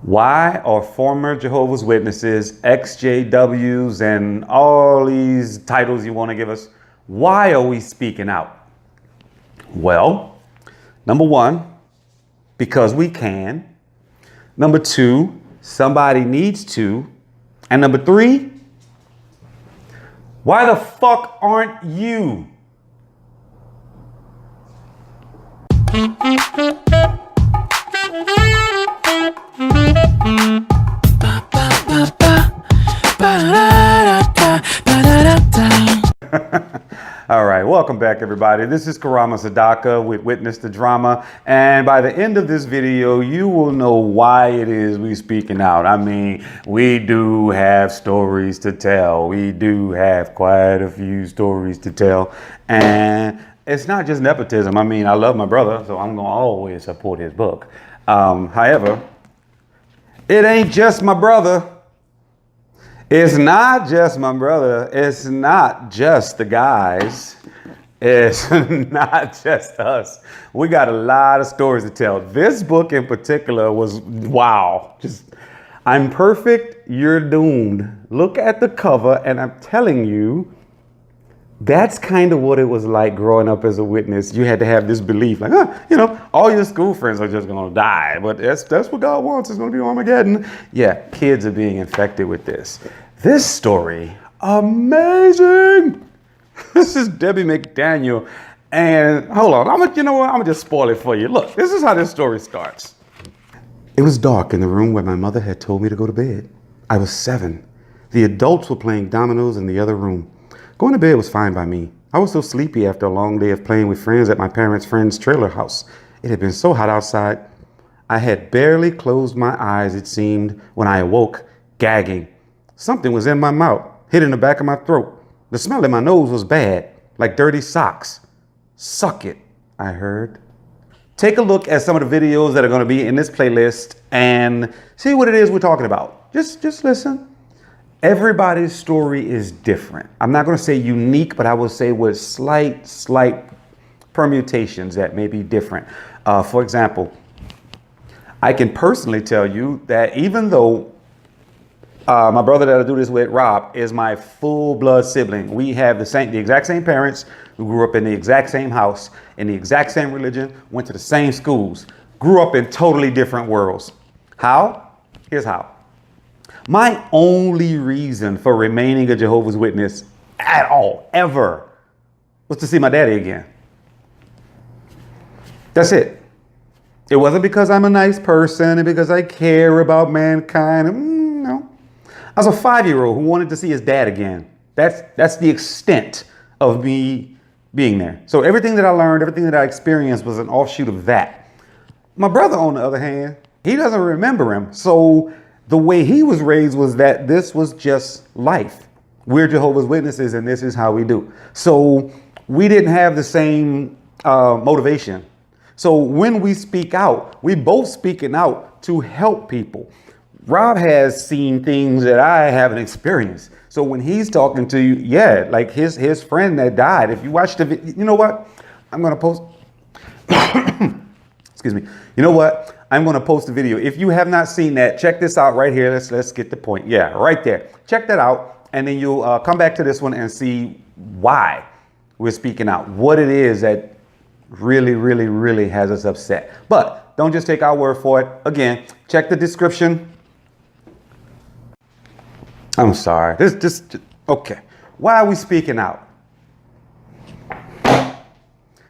Why are former Jehovah's Witnesses, exjws, and all these titles you want to give us, why are we speaking out? Well, number one, because we can. Number two, somebody needs to. And number three, why the fuck aren't you? All right, welcome back, everybody. This is Karama Sadaka with Witness the Drama. And by the end of this video, you will know why it is we speaking out. I mean, we do have stories to tell. We do have quite a few stories to tell. And it's not just nepotism. I mean, I love my brother, so I'm going to always support his book. However, it ain't just my brother. It's not just my brother. It's not just the guys. It's not just us. We got a lot of stories to tell. This book in particular was, wow. Just, I'm perfect, you're doomed. Look at the cover, and I'm telling you, that's kind of what it was like growing up as a witness. You had to have this belief, like, all your school friends are just going to die. But that's what God wants. It's going to be Armageddon. Yeah, kids are being infected with this. This story, amazing. This is Debbie McDaniel. And hold on, I'm gonna just spoil it for you. Look, this is how this story starts. It was dark in the room where my mother had told me to go to bed. I was 7. The adults were playing dominoes in the other room. Going to bed was fine by me. I was so sleepy after a long day of playing with friends at my parents' friend's trailer house. It had been so hot outside. I had barely closed my eyes, it seemed, when I awoke, gagging. Something was in my mouth, hit in the back of my throat. The smell in my nose was bad, like dirty socks. Suck it, I heard. Take a look at some of the videos that are going to be in this playlist and see what it is we're talking about. Just listen. Everybody's story is different. I'm not going to say unique, but I will say with slight permutations that may be different. For example, I can personally tell you that even though my brother that I do this with, Rob, is my full-blood sibling. We have the exact same parents. We grew up in the exact same house, in the exact same religion, went to the same schools, grew up in totally different worlds. How? Here's how. My only reason for remaining a Jehovah's Witness at all, ever, was to see my daddy again. That's it. It wasn't because I'm a nice person and because I care about mankind. No. I was a 5-year-old who wanted to see his dad again. That's the extent of me being there. So everything that I learned, everything that I experienced was an offshoot of that. My brother, on the other hand, he doesn't remember him. So the way he was raised was that this was just life. We're Jehovah's Witnesses and this is how we do. So we didn't have the same motivation. So when we speak out, we both speaking out to help people. Rob has seen things that I haven't experienced. So when he's talking to you, yeah, like his friend that died, if you watch the video, you know what? I'm going to post, excuse me. You know what? I'm going to post a video. If you have not seen that, check this out right here. Let's get the point. Yeah, right there. Check that out. And then you'll come back to this one and see why we're speaking out, what it is that really has us upset. But don't just take our word for it. Again, check the description. I'm sorry. Okay. Why are we speaking out?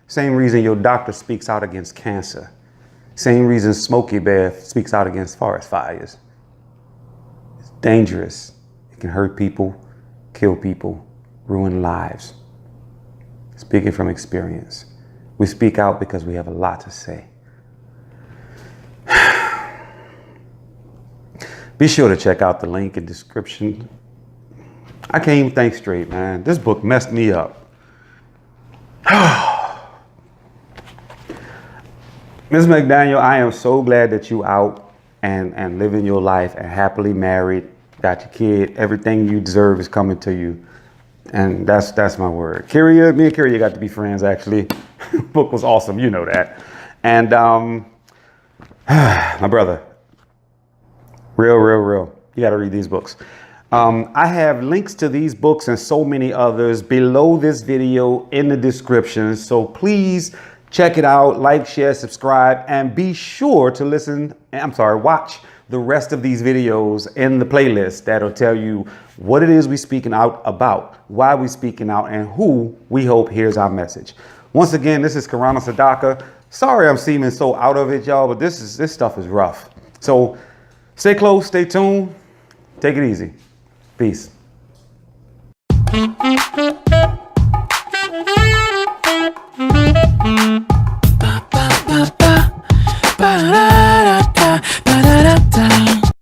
Same reason your doctor speaks out against cancer. Same reason Smokey Bear speaks out against forest fires. It's dangerous. It can hurt people, kill people, ruin lives. Speaking from experience. We speak out because we have a lot to say. Be sure to check out the link in the description. I can't even think straight, man. This book messed me up. Ms. McDaniel, I am so glad that you out and living your life and happily married, got your kid. Everything you deserve is coming to you. And that's my word. Kyria, me and Kyria got to be friends, actually. Book was awesome, you know that. And my brother, Real. You got to read these books. I have links to these books and so many others below this video in the description. So please check it out, like, share, subscribe, and be sure to watch the rest of these videos in the playlist that'll tell you what it is we're speaking out about, why we're speaking out, and who we hope hears our message. Once again, this is Karama Sadaka. Sorry I'm seeming so out of it, y'all, but this stuff is rough. So stay close, stay tuned, take it easy. Peace.